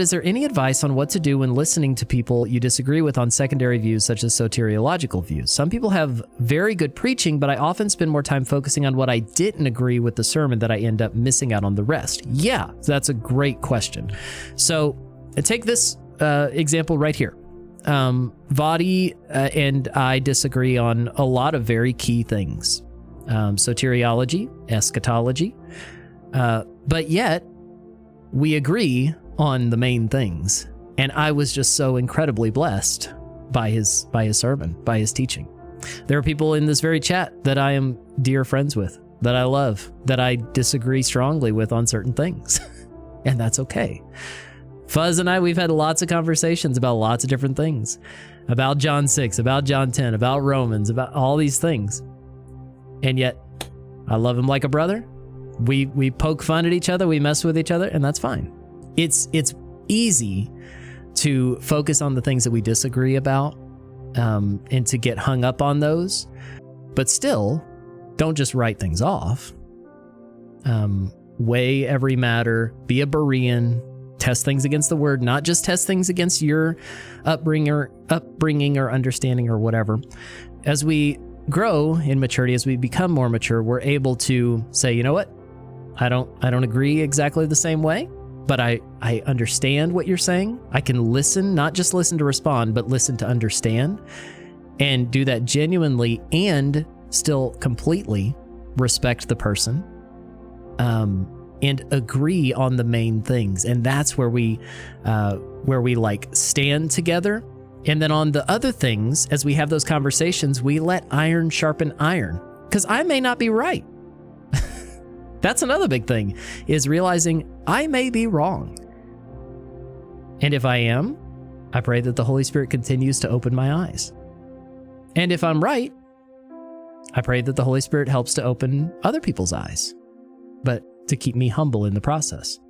Is there any advice on what to do when listening to people you disagree with on secondary views such as soteriological views? Some people have very good preaching, but I often spend more time focusing on what I didn't agree with the sermon that I end up missing out on the rest. Yeah, that's a great question. So take this example right here. Vadi and I disagree on a lot of very key things. Soteriology, eschatology, but yet we agree on the main things. And I was just so incredibly blessed by his sermon, by his teaching. There are people in this very chat that I am dear friends with, that I love, that I disagree strongly with on certain things. And that's okay. Fuzz and I, we've had lots of conversations about lots of different things, about John 6, about John 10, about Romans, about all these things. And yet I love him like a brother. We poke fun at each other, we mess with each other, and that's fine. It's easy to focus on the things that we disagree about, and to get hung up on those, but still, don't just write things off. Weigh every matter, be a Berean, test things against the word, not just test things against your upbringing or understanding or whatever. As we grow in maturity, as we become more mature, we're able to say, you know what? I don't agree exactly the same way, but I understand what you're saying. I can listen, not just listen to respond, but listen to understand, and do that genuinely and still completely respect the person, and agree on the main things. And that's where we like stand together. And then on the other things, as we have those conversations, we let iron sharpen iron, because I may not be right. That's another big thing, is realizing I may be wrong. And if I am, I pray that the Holy Spirit continues to open my eyes. And if I'm right, I pray that the Holy Spirit helps to open other people's eyes, but to keep me humble in the process.